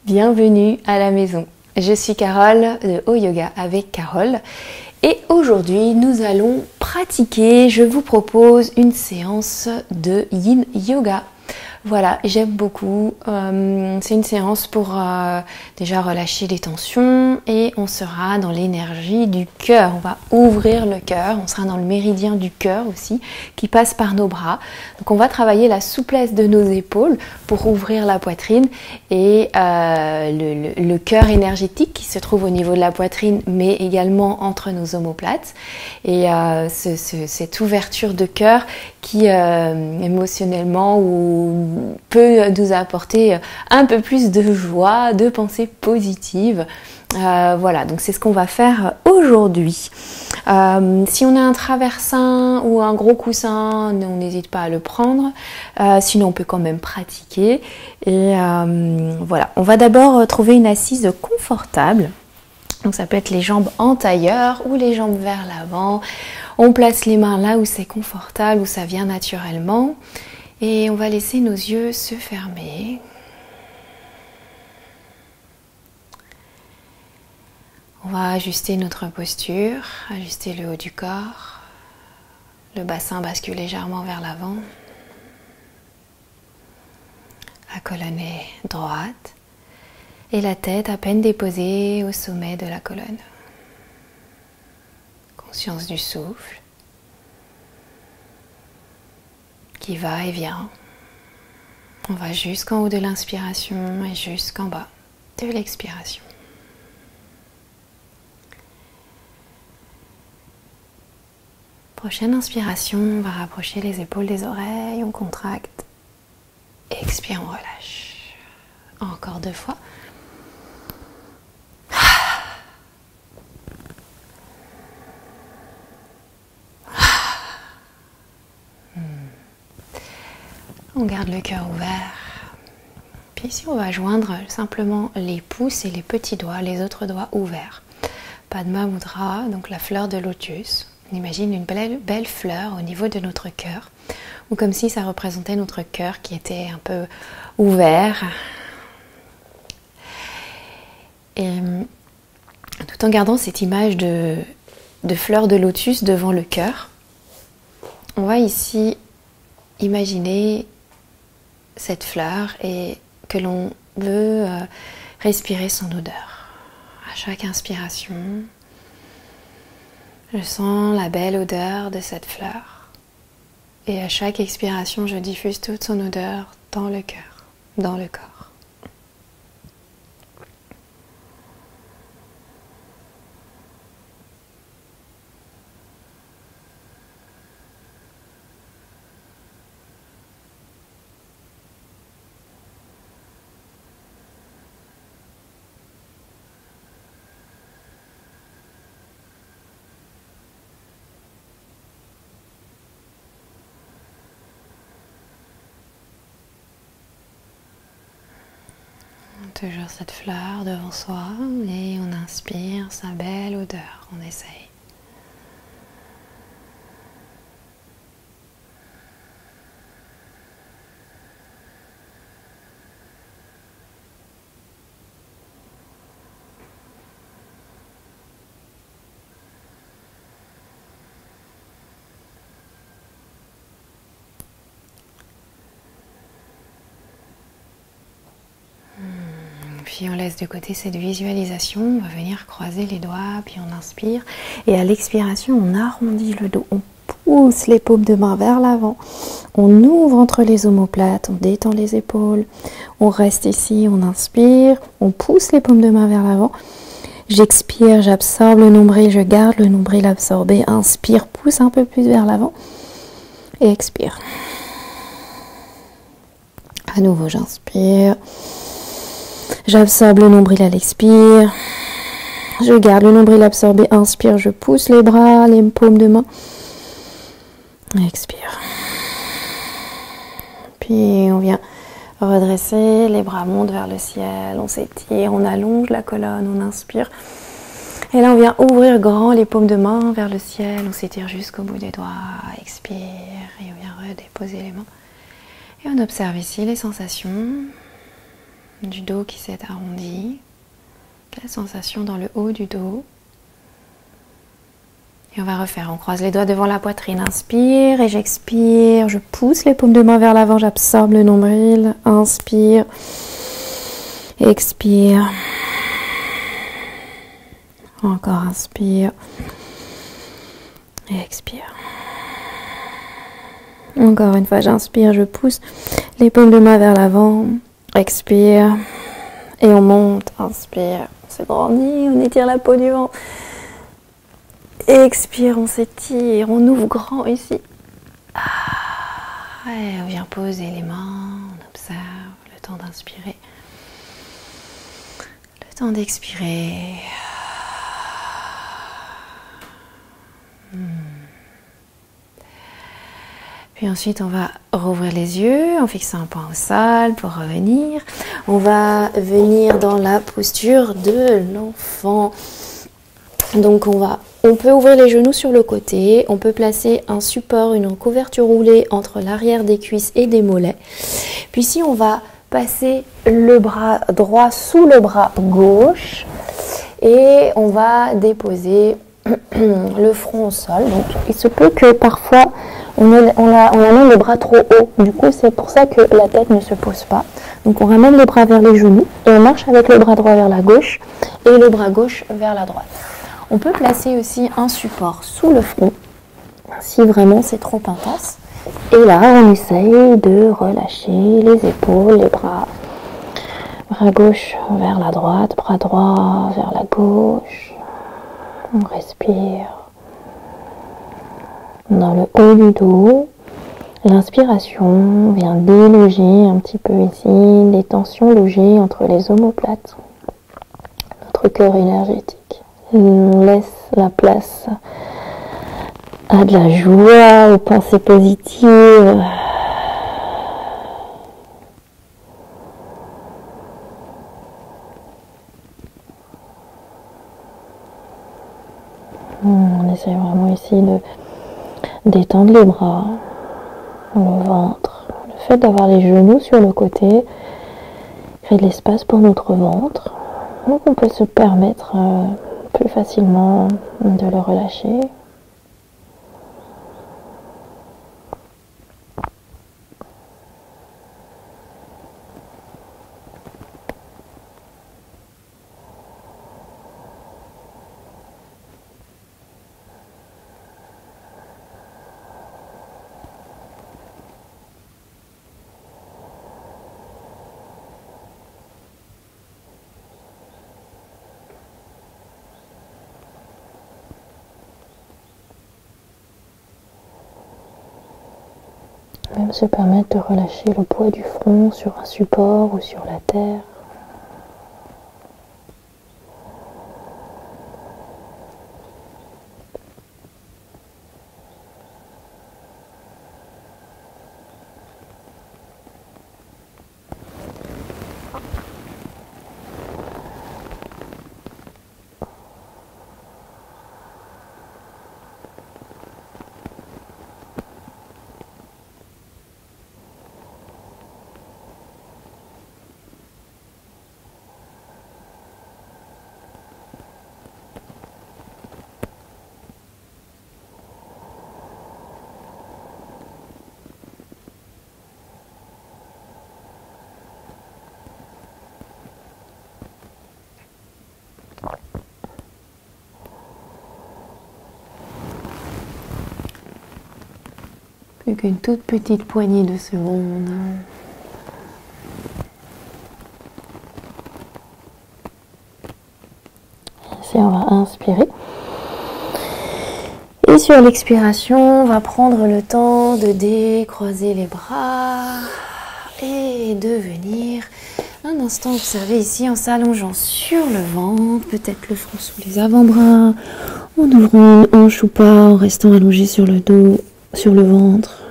Bienvenue à la maison. Je suis Carole de Haut Yoga avec Carole et aujourd'hui nous allons pratiquer, je vous propose une séance de Yin Yoga. Voilà, j'aime beaucoup, c'est une séance pour déjà relâcher les tensions et on sera dans l'énergie du cœur, on va ouvrir le cœur, on sera dans le méridien du cœur aussi qui passe par nos bras. Donc on va travailler la souplesse de nos épaules pour ouvrir la poitrine et le cœur énergétique qui se trouve au niveau de la poitrine mais également entre nos omoplates et cette ouverture de cœur qui émotionnellement peut nous apporter un peu plus de joie, de pensées positives. Voilà, donc c'est ce qu'on va faire aujourd'hui. Si on a un traversin ou un gros coussin, on n'hésite pas à le prendre. Sinon, on peut quand même pratiquer. Et voilà, on va d'abord trouver une assise confortable. Donc ça peut être les jambes en tailleur ou les jambes vers l'avant. On place les mains là où c'est confortable, où ça vient naturellement. Et on va laisser nos yeux se fermer. On va ajuster notre posture, ajuster le haut du corps. Le bassin bascule légèrement vers l'avant. La colonne est droite. Et la tête à peine déposée au sommet de la colonne. Conscience du souffle qui va et vient. On va jusqu'en haut de l'inspiration et jusqu'en bas de l'expiration. Prochaine inspiration, on va rapprocher les épaules des oreilles, on contracte. Expire, on relâche. Encore 2 fois. On garde le cœur ouvert. Puis ici, on va joindre simplement les pouces et les petits doigts, les autres doigts ouverts. Padma Mudra, donc la fleur de lotus. On imagine une belle fleur au niveau de notre cœur, ou comme si ça représentait notre cœur qui était un peu ouvert. Et tout en gardant cette image de fleur de lotus devant le cœur, on va ici imaginer cette fleur et que l'on veut respirer son odeur. À chaque inspiration, je sens la belle odeur de cette fleur. Et à chaque expiration, je diffuse toute son odeur dans le cœur, dans le corps. Toujours cette fleur devant soi et on inspire sa belle odeur. On essaye. Puis on laisse de côté cette visualisation, on va venir croiser les doigts, puis on inspire. Et à l'expiration, on arrondit le dos, on pousse les paumes de main vers l'avant. On ouvre entre les omoplates, on détend les épaules. On reste ici, on inspire, on pousse les paumes de main vers l'avant. J'expire, j'absorbe le nombril, je garde le nombril absorbé. Inspire, pousse un peu plus vers l'avant. Et expire. À nouveau, j'inspire. J'absorbe le nombril à l'expire. Je garde le nombril absorbé. Inspire, je pousse les bras, les paumes de main. Expire. Puis on vient redresser, les bras montent vers le ciel. On s'étire, on allonge la colonne, on inspire. Et là, on vient ouvrir grand les paumes de main vers le ciel. On s'étire jusqu'au bout des doigts. Expire. Et on vient redéposer les mains. Et on observe ici les sensations du dos qui s'est arrondi. La sensation dans le haut du dos. Et on va refaire, on croise les doigts devant la poitrine, inspire et j'expire, je pousse les paumes de main vers l'avant, j'absorbe le nombril, inspire, expire, encore inspire et expire. Encore une fois, j'inspire, je pousse les paumes de main vers l'avant, expire et on monte, inspire, on s'agrandit, on étire la peau du ventre. Expire, on s'étire, on ouvre grand ici. Et on vient poser les mains, on observe le temps d'inspirer, le temps d'expirer. Puis ensuite, on va rouvrir les yeux en fixant un point au sol pour revenir. On va venir dans la posture de l'enfant. Donc on peut ouvrir les genoux sur le côté, on peut placer un support, une couverture roulée entre l'arrière des cuisses et des mollets. Puis ici, on va passer le bras droit sous le bras gauche et on va déposer le front au sol. Donc il se peut que parfois on amène le bras trop haut. Du coup, c'est pour ça que la tête ne se pose pas. Donc on ramène les bras vers les genoux et on marche avec le bras droit vers la gauche et le bras gauche vers la droite. On peut placer aussi un support sous le front, si vraiment c'est trop intense. Et là, on essaye de relâcher les épaules, les bras. Bras gauche vers la droite, bras droit vers la gauche. On respire. Dans le haut du dos, l'inspiration vient déloger un petit peu ici, des tensions logées entre les omoplates, notre cœur énergétique. On laisse la place à de la joie, aux pensées positives. On essaie vraiment ici de détendre les bras, le ventre. Le fait d'avoir les genoux sur le côté crée de l'espace pour notre ventre. Donc on peut se permettre plus facilement de le relâcher. Même se permettre de relâcher le poids du front sur un support ou sur la terre. Plus qu'une toute petite poignée de secondes. Ici, on va inspirer. Et sur l'expiration, on va prendre le temps de décroiser les bras et de venir un instant observer ici en s'allongeant sur le ventre, peut-être le front sous les avant-bras, en ouvrant une hanche ou pas, en restant allongé sur le dos, sur le ventre.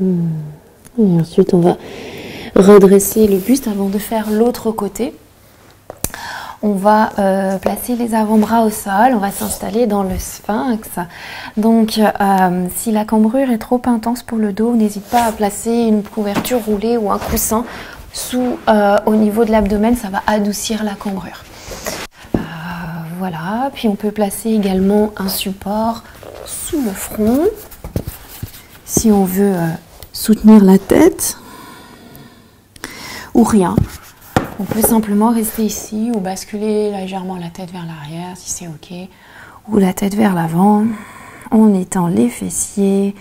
Et ensuite, on va redresser le buste avant de faire l'autre côté. On va placer les avant-bras au sol, on va s'installer dans le sphinx. Donc si la cambrure est trop intense pour le dos, n'hésite pas à placer une couverture roulée ou un coussin au niveau de l'abdomen, ça va adoucir la cambrure. Voilà, puis on peut placer également un support sous le front si on veut soutenir la tête ou rien. On peut simplement rester ici ou basculer légèrement la tête vers l'arrière si c'est ok, ou la tête vers l'avant. On étend les fessiers,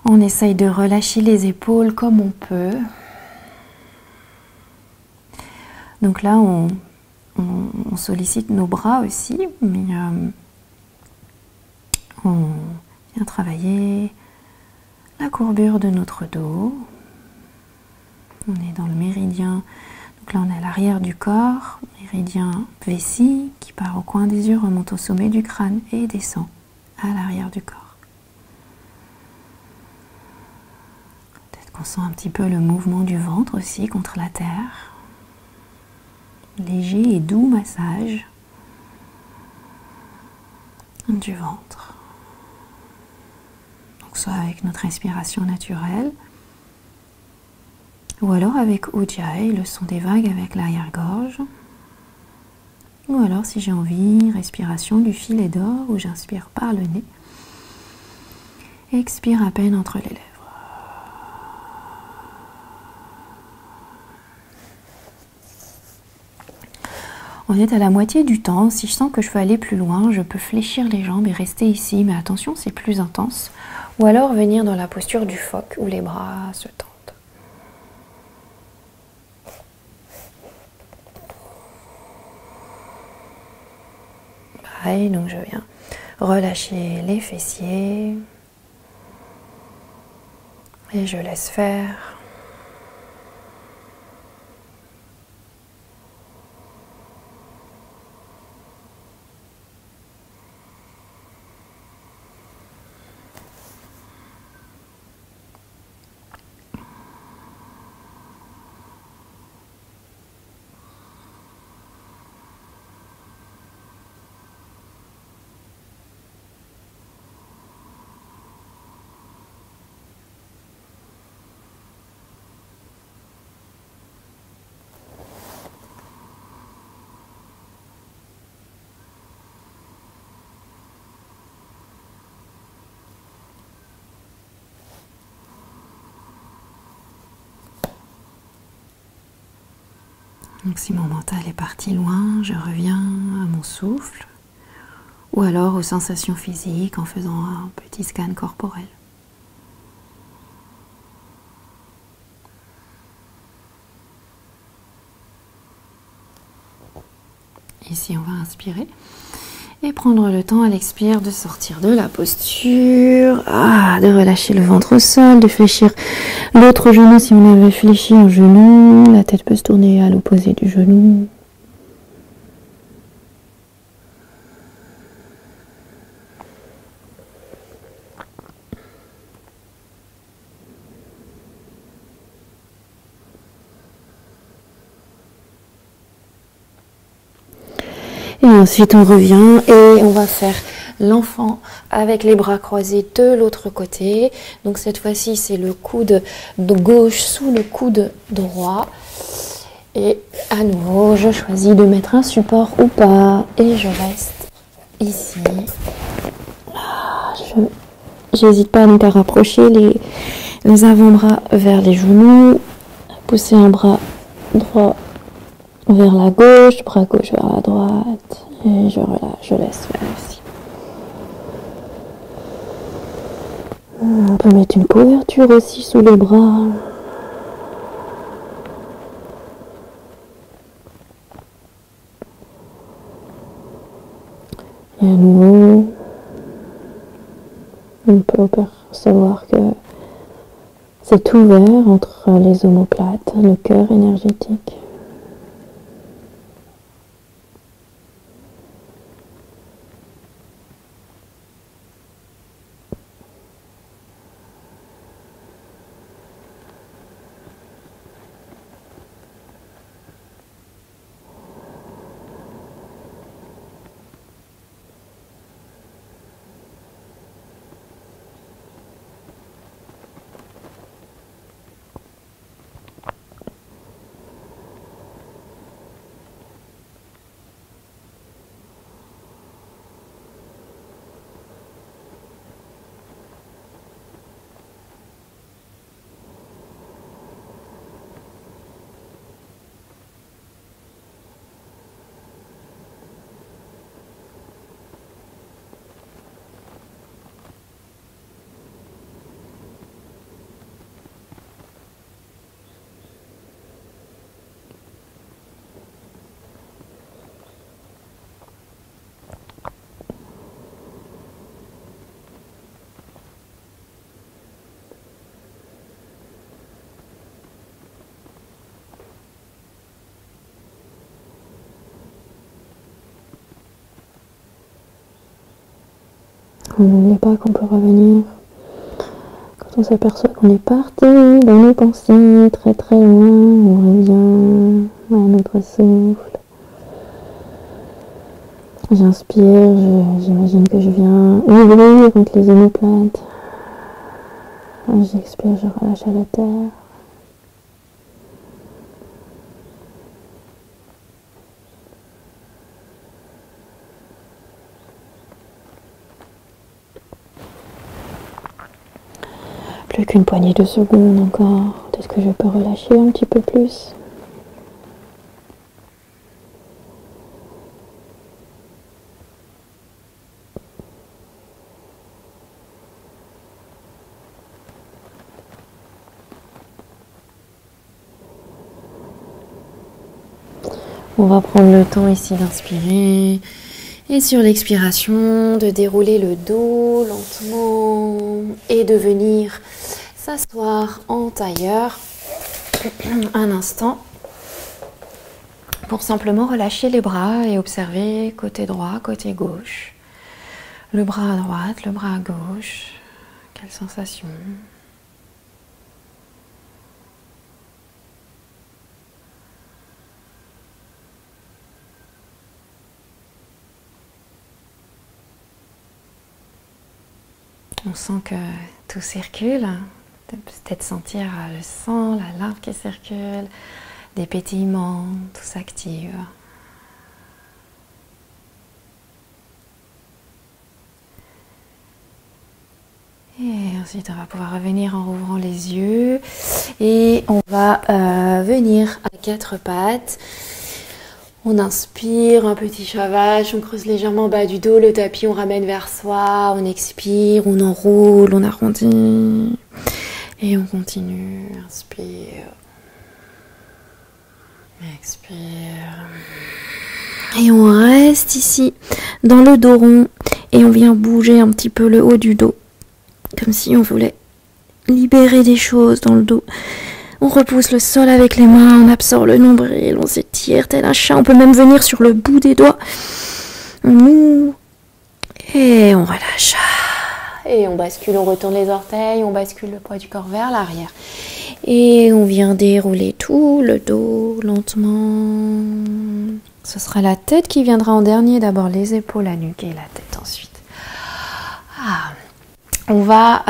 on essaye de relâcher les épaules comme on peut. Donc là, on sollicite nos bras aussi, mais on vient travailler la courbure de notre dos. On est dans le méridien. Donc là, on est à l'arrière du corps, méridien vessie qui part au coin des yeux, remonte au sommet du crâne et descend à l'arrière du corps. Peut-être qu'on sent un petit peu le mouvement du ventre aussi contre la terre. Léger et doux massage du ventre. Donc soit avec notre respiration naturelle, ou alors avec Ujjayi, le son des vagues avec l'arrière-gorge. Ou alors, si j'ai envie, respiration du filet d'or, où j'inspire par le nez. Expire à peine entre les lèvres. On est à la moitié du temps. Si je sens que je veux aller plus loin, je peux fléchir les jambes et rester ici. Mais attention, c'est plus intense. Ou alors venir dans la posture du phoque, où les bras se tendent. Pareil, donc je viens relâcher les fessiers et je laisse faire. Donc si mon mental est parti loin, je reviens à mon souffle ou alors aux sensations physiques en faisant un petit scan corporel. Ici, on va inspirer et prendre le temps à l'expire de sortir de la posture, de relâcher le ventre au sol, de fléchir l'autre genou si on avait fléchi un genou. La tête peut se tourner à l'opposé du genou. Et ensuite on revient et on va faire l'enfant avec les bras croisés de l'autre côté. Donc cette fois-ci c'est le coude de gauche sous le coude droit. Et à nouveau je choisis de mettre un support ou pas et je reste ici. J'hésite pas donc à rapprocher les avant-bras vers les genoux, pousser un bras droit vers la gauche, bras gauche vers la droite, et je relâche, je laisse faire ici. On peut mettre une couverture aussi sous les bras. Et à nouveau, on peut percevoir que c'est ouvert entre les omoplates, le cœur énergétique. On n'oublie pas qu'on peut revenir quand on s'aperçoit qu'on est parti dans nos pensées très très loin. On revient à notre souffle. J'inspire, j'imagine que je viens ouvrir entre les omoplates. J'expire, je relâche à la terre. Plus qu'une poignée de secondes encore. Peut-être que je peux relâcher un petit peu plus. On va prendre le temps ici d'inspirer et sur l'expiration de dérouler le dos lentement et de venir s'asseoir en tailleur un instant pour simplement relâcher les bras et observer côté droit, côté gauche. Le bras à droite, le bras à gauche. Quelle sensation ? On sent que tout circule, peut-être sentir le sang, la lymphe qui circule, des pétillements, tout s'active. Et ensuite on va pouvoir revenir en rouvrant les yeux et on va venir à quatre pattes. On inspire, un petit chat vache, on creuse légèrement en bas du dos, le tapis on ramène vers soi, on expire, on enroule, on arrondit et on continue, inspire, expire et on reste ici dans le dos rond et on vient bouger un petit peu le haut du dos comme si on voulait libérer des choses dans le dos. On repousse le sol avec les mains, on absorbe le nombril, on s'étire tel un chat. On peut même venir sur le bout des doigts. On ouvre et on relâche. Et on bascule, on retourne les orteils, on bascule le poids du corps vers l'arrière. Et on vient dérouler tout le dos lentement. Ce sera la tête qui viendra en dernier. D'abord les épaules, la nuque et la tête ensuite. On va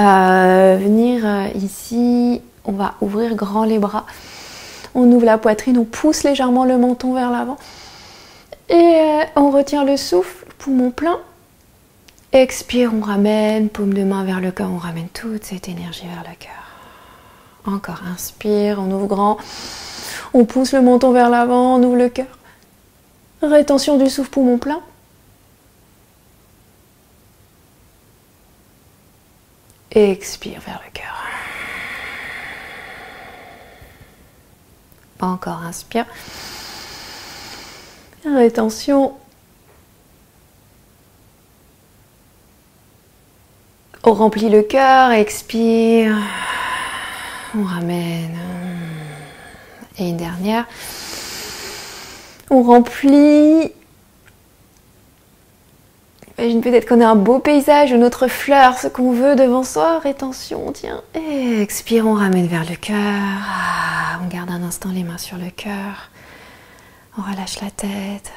venir ici. On va ouvrir grand les bras, on ouvre la poitrine, on pousse légèrement le menton vers l'avant et on retient le souffle, poumon plein. Expire, on ramène, paume de main vers le cœur, on ramène toute cette énergie vers le cœur. Encore, inspire, on ouvre grand, on pousse le menton vers l'avant, on ouvre le cœur. Rétention du souffle, poumon plein. Expire vers le cœur. Encore, inspire. Rétention. On remplit le cœur, expire. On ramène. Et une dernière. On remplit. Imagine peut-être qu'on a un beau paysage, une autre fleur, ce qu'on veut devant soi. Rétention, tiens. Et expire, on ramène vers le cœur. On garde un instant les mains sur le cœur. On relâche la tête.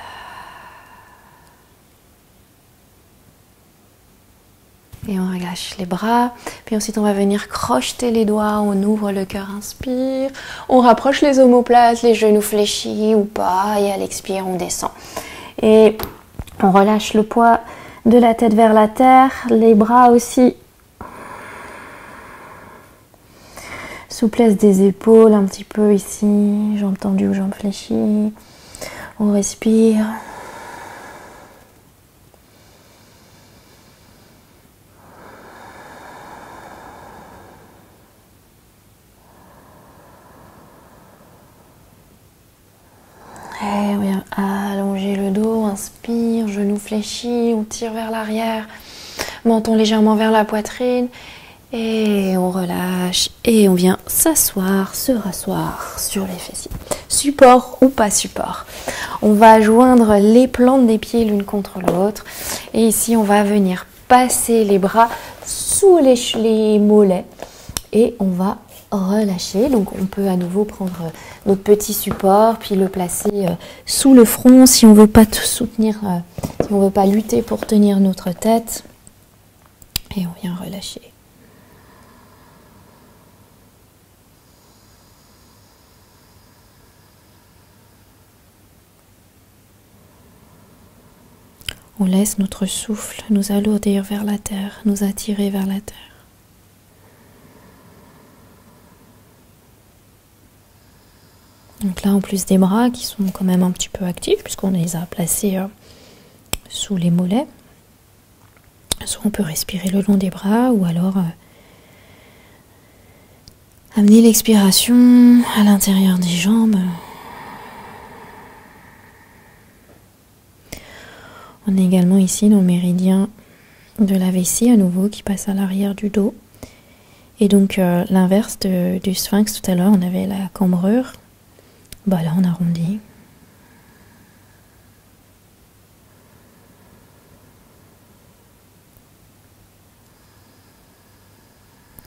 Et on relâche les bras. Puis ensuite, on va venir crocheter les doigts. On ouvre le cœur, inspire. On rapproche les omoplates, les genoux fléchis ou pas. Et à l'expire, on descend. Et on relâche le poids de la tête vers la terre. Les bras aussi. Souplesse des épaules un petit peu ici. Jambes tendues ou jambes fléchies. On respire. Et on vient allonger le dos, inspire, genoux fléchis, on tire vers l'arrière, menton légèrement vers la poitrine et on relâche et on vient s'asseoir, se rasseoir sur les fessiers. Support ou pas support. On va joindre les plantes des pieds l'une contre l'autre et ici on va venir passer les bras sous les mollets et on va relâcher. Donc on peut à nouveau prendre notre petit support puis le placer sous le front si on veut pas soutenir, si on veut pas lutter pour tenir notre tête. Et on vient relâcher. On laisse notre souffle nous alourdir vers la terre, nous attirer vers la terre. Donc là, en plus des bras qui sont quand même un petit peu actifs, puisqu'on les a placés sous les mollets, soit on peut respirer le long des bras, ou alors amener l'expiration à l'intérieur des jambes. On est également ici dans le méridien de la vessie à nouveau qui passe à l'arrière du dos. Et donc l'inverse du sphinx tout à l'heure, on avait la cambrure. Bah là on arrondit.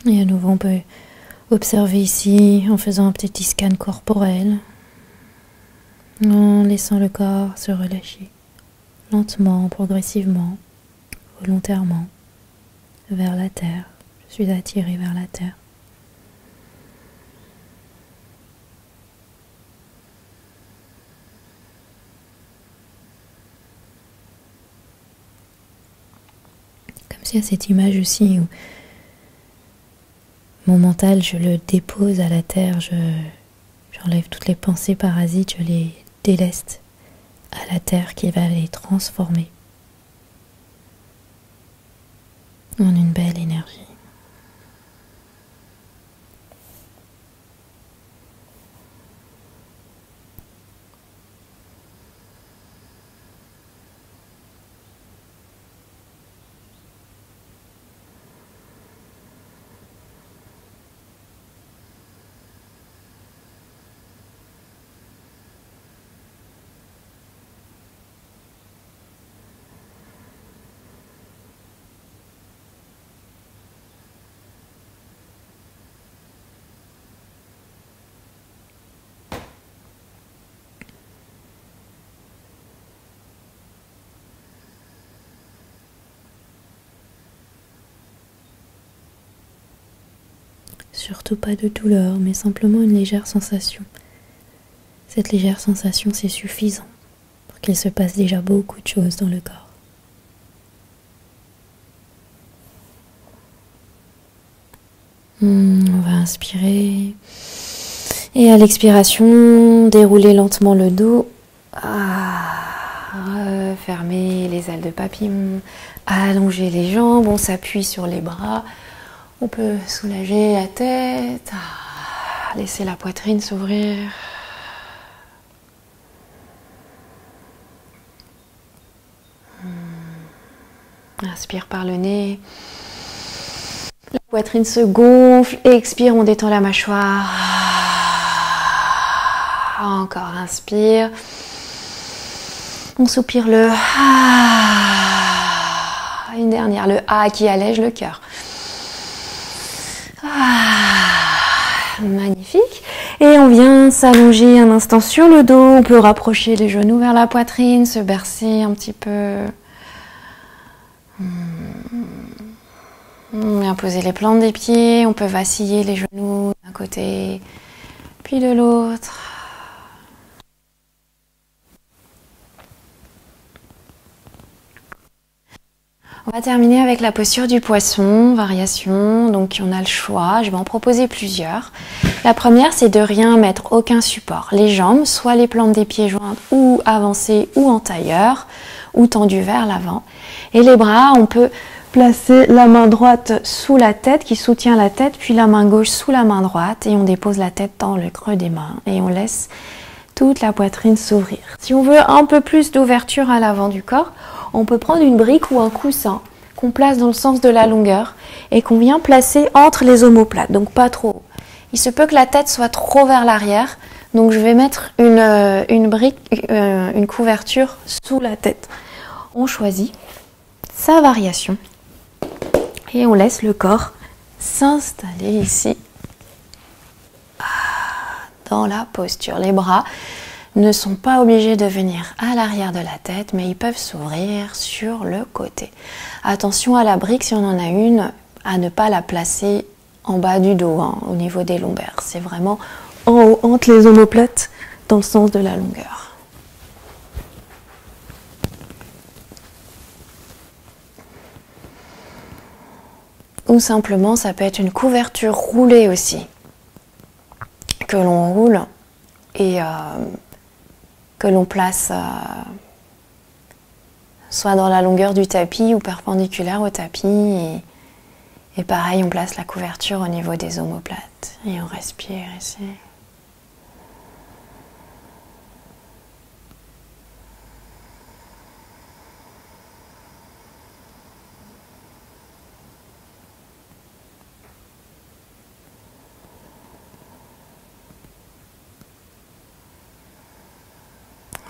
Et à nouveau on peut observer ici en faisant un petit scan corporel, en laissant le corps se relâcher. Lentement, progressivement, volontairement, vers la terre. Je suis attirée vers la terre. Comme si à cette image aussi où mon mental, je le dépose à la terre, j'enlève toutes les pensées parasites, je les déleste à la terre qui va les transformer en une belle énergie. Surtout pas de douleur, mais simplement une légère sensation. Cette légère sensation, c'est suffisant pour qu'il se passe déjà beaucoup de choses dans le corps. On va inspirer. Et à l'expiration, dérouler lentement le dos. Refermer les ailes de papillon. Allonger les jambes. On s'appuie sur les bras. On peut soulager la tête, laisser la poitrine s'ouvrir. Inspire par le nez. La poitrine se gonfle. Expire, on détend la mâchoire. Encore, inspire. On soupire le une dernière, le A qui allège le cœur. Magnifique. Et on vient s'allonger un instant sur le dos. On peut rapprocher les genoux vers la poitrine, se bercer un petit peu. On vient poser les plantes des pieds. On peut vaciller les genoux d'un côté puis de l'autre. On va terminer avec la posture du poisson, variation, donc on a le choix, je vais en proposer plusieurs. La première, c'est de rien mettre, aucun support. Les jambes, soit les plantes des pieds jointes ou avancées ou en tailleur, ou tendues vers l'avant. Et les bras, on peut placer la main droite sous la tête qui soutient la tête, puis la main gauche sous la main droite et on dépose la tête dans le creux des mains et on laisse toute la poitrine s'ouvrir. Si on veut un peu plus d'ouverture à l'avant du corps, on peut prendre une brique ou un coussin qu'on place dans le sens de la longueur et qu'on vient placer entre les omoplates, donc pas trop haut. Il se peut que la tête soit trop vers l'arrière, donc je vais mettre une brique, une couverture sous la tête. On choisit sa variation Et on laisse le corps s'installer ici dans la posture. Les bras ne sont pas obligés de venir à l'arrière de la tête, mais ils peuvent s'ouvrir sur le côté. Attention à la brique, si on en a une, à ne pas la placer en bas du dos, hein, au niveau des lombaires. C'est vraiment en haut, entre les omoplates, dans le sens de la longueur. Ou simplement, ça peut être une couverture roulée aussi, que l'on roule et que l'on place soit dans la longueur du tapis ou perpendiculaire au tapis. Et pareil, on place la couverture au niveau des omoplates. Et on respire ici.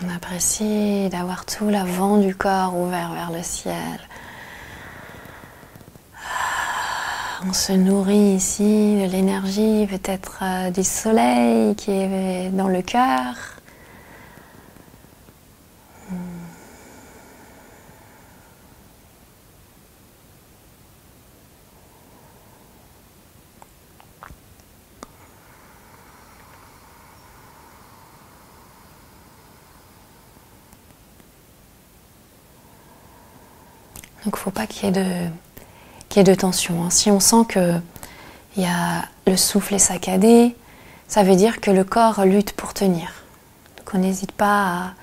On apprécie d'avoir tout l'avant du corps ouvert vers le ciel. On se nourrit ici de l'énergie, peut-être du soleil qui est dans le cœur. Donc il ne faut pas qu'il y ait de tension. Hein. Si on sent qu'il y a le souffle est saccadé, ça veut dire que le corps lutte pour tenir. Donc on n'hésite pas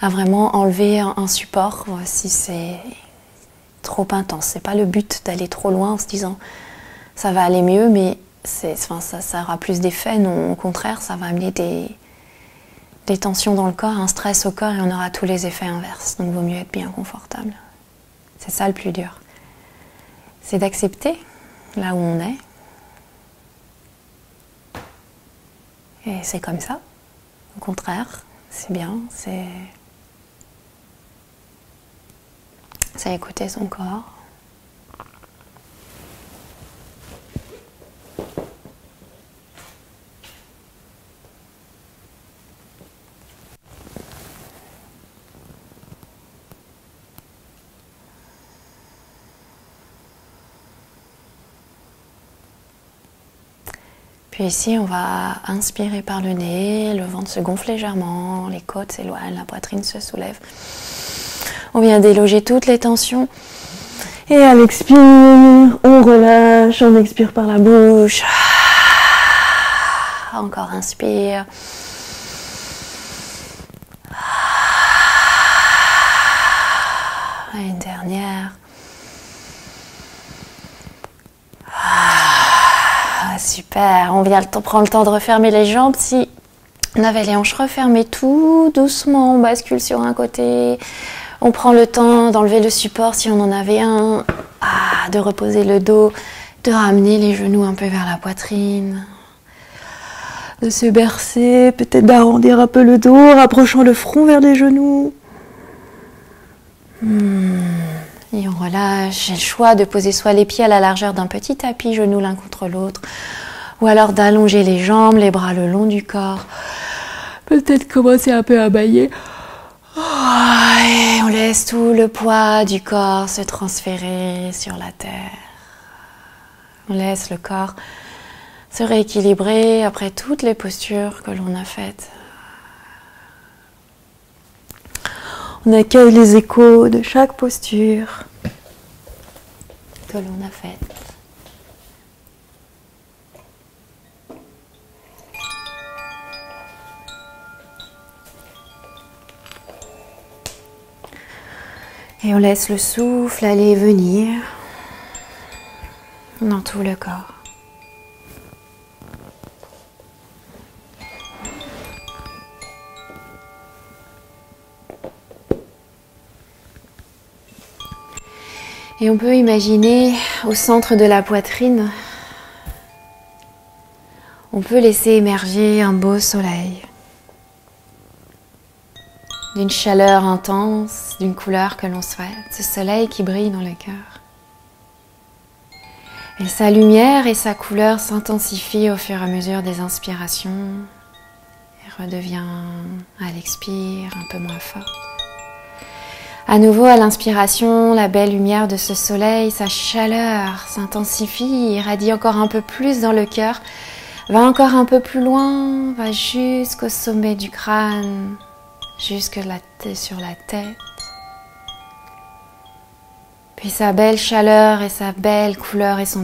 à vraiment enlever un support si c'est trop intense. C'est pas le but d'aller trop loin en se disant ça va aller mieux, mais ça aura plus d'effet. Non, au contraire, ça va amener des tensions dans le corps, un stress au corps et on aura tous les effets inverses. Donc il vaut mieux être bien confortable. C'est ça le plus dur. C'est d'accepter là où on est. Et c'est comme ça. Au contraire, c'est bien. C'est écouter son corps. Puis ici, on va inspirer par le nez, le ventre se gonfle légèrement, les côtes s'éloignent, la poitrine se soulève. On vient déloger toutes les tensions. Et à l'expire, on relâche, on expire par la bouche. Encore inspire. Et une dernière. Super, on vient prendre le temps de refermer les jambes. Si on avait les hanches refermées tout doucement, on bascule sur un côté. On prend le temps d'enlever le support si on en avait un. De reposer le dos, de ramener les genoux un peu vers la poitrine. De se bercer, peut-être d'arrondir un peu le dos, rapprochant le front vers les genoux. Et on relâche. J'ai le choix de poser soit les pieds à la largeur d'un petit tapis, genoux l'un contre l'autre, ou alors d'allonger les jambes, les bras le long du corps. Peut-être commencer un peu à bâiller. Et on laisse tout le poids du corps se transférer sur la terre. On laisse le corps se rééquilibrer après toutes les postures que l'on a faites. On accueille les échos de chaque posture que l'on a faite. Et on laisse le souffle aller et venir dans tout le corps. Et on peut imaginer au centre de la poitrine, on peut laisser émerger un beau soleil. D'une chaleur intense, d'une couleur que l'on souhaite. Ce soleil qui brille dans le cœur. Et sa lumière et sa couleur s'intensifient au fur et à mesure des inspirations et redevient à l'expire un peu moins forte. À nouveau à l'inspiration, la belle lumière de ce soleil, sa chaleur s'intensifie, irradie encore un peu plus dans le cœur, va encore un peu plus loin, va jusqu'au sommet du crâne, jusque sur la tête. Puis sa belle chaleur et sa belle couleur et sa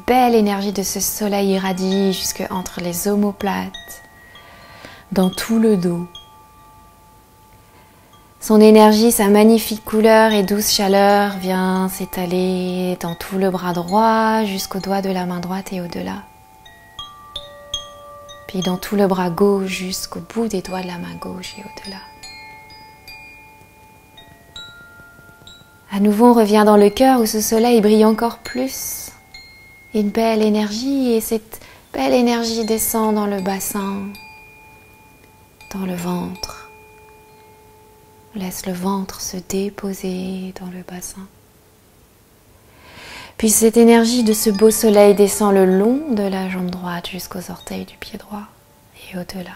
belle énergie de ce soleil irradie jusque entre les omoplates, dans tout le dos. Son énergie, sa magnifique couleur et douce chaleur vient s'étaler dans tout le bras droit jusqu'au doigt de la main droite et au-delà. Puis dans tout le bras gauche jusqu'au bout des doigts de la main gauche et au-delà. À nouveau, on revient dans le cœur où ce soleil brille encore plus. Une belle énergie et cette belle énergie descend dans le bassin, dans le ventre. Laisse le ventre se déposer dans le bassin. Puis cette énergie de ce beau soleil descend le long de la jambe droite jusqu'aux orteils du pied droit et au-delà.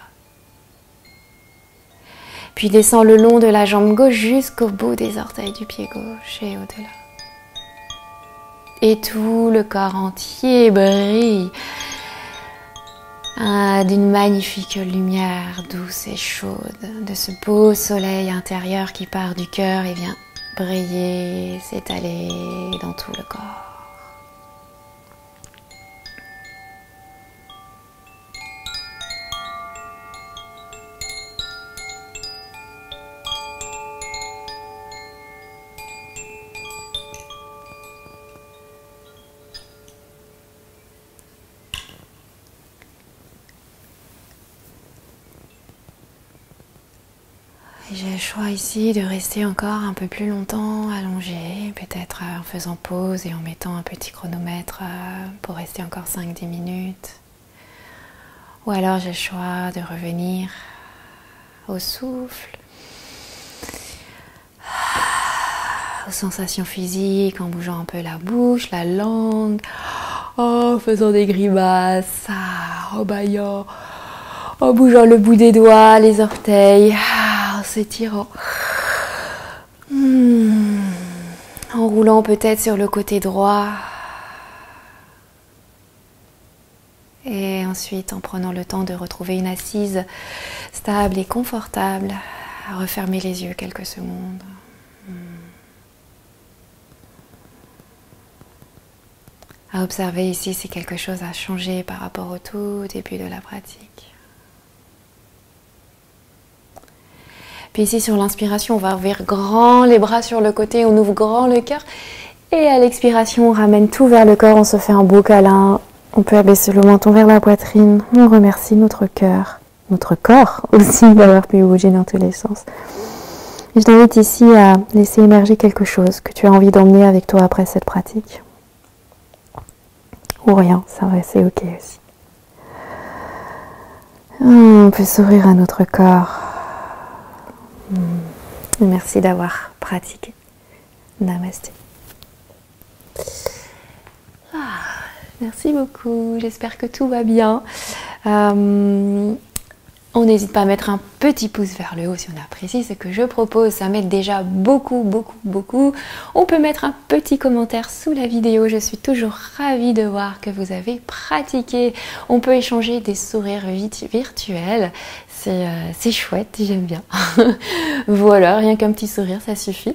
Puis descend le long de la jambe gauche jusqu'au bout des orteils du pied gauche et au-delà. Et tout le corps entier brille d'une magnifique lumière douce et chaude, de ce beau soleil intérieur qui part du cœur et vient briller, s'étaler dans tout le corps. J'ai le choix ici de rester encore un peu plus longtemps allongé, peut-être en faisant pause et en mettant un petit chronomètre pour rester encore 5-10 minutes. Ou alors j'ai le choix de revenir au souffle, aux sensations physiques, en bougeant un peu la bouche, la langue, en faisant des grimaces, en baillant, en bougeant le bout des doigts, les orteils, en s'étirant, en roulant peut-être sur le côté droit. Et ensuite, en prenant le temps de retrouver une assise stable et confortable, à refermer les yeux quelques secondes. À observer ici si quelque chose a changé par rapport au tout début de la pratique. Puis ici, sur l'inspiration, on va ouvrir grand les bras sur le côté, on ouvre grand le cœur. Et à l'expiration, on ramène tout vers le corps, on se fait un beau câlin. On peut abaisser le menton vers la poitrine. On remercie notre cœur, notre corps aussi d'avoir pu bouger dans tous les sens. Et je t'invite ici à laisser émerger quelque chose que tu as envie d'emmener avec toi après cette pratique. Ou rien, ça va, c'est ok aussi. On peut s'ouvrir à notre corps. Merci d'avoir pratiqué. Namasté. Merci beaucoup, j'espère que tout va bien. On n'hésite pas à mettre un petit pouce vers le haut si on apprécie ce que je propose, ça m'aide déjà beaucoup. On peut mettre un petit commentaire sous la vidéo, je suis toujours ravie de voir que vous avez pratiqué. On peut échanger des sourires virtuels, c'est chouette, j'aime bien. Voilà, rien qu'un petit sourire, ça suffit.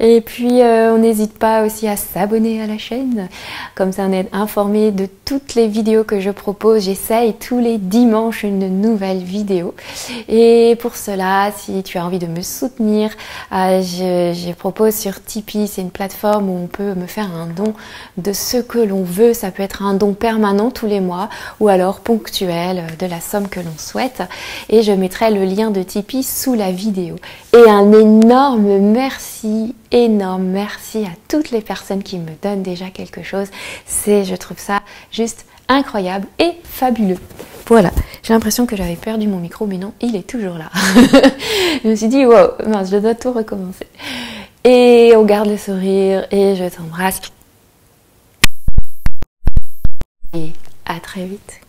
Et puis, on n'hésite pas aussi à s'abonner à la chaîne, comme ça on est informé de toutes les vidéos que je propose. J'essaye tous les dimanches une nouvelle vidéo. Et pour cela, si tu as envie de me soutenir, je propose sur Tipeee, c'est une plateforme où on peut me faire un don de ce que l'on veut. Ça peut être un don permanent tous les mois ou alors ponctuel de la somme que l'on souhaite. Et je mettrai le lien de Tipeee sous la vidéo. Et un énorme merci à toutes les personnes qui me donnent déjà quelque chose. Je trouve ça juste incroyable et fabuleux. Voilà, j'ai l'impression que j'avais perdu mon micro, mais non, il est toujours là. Je me suis dit, wow, mince, je dois tout recommencer. Et on garde le sourire et je t'embrasse. et à très vite.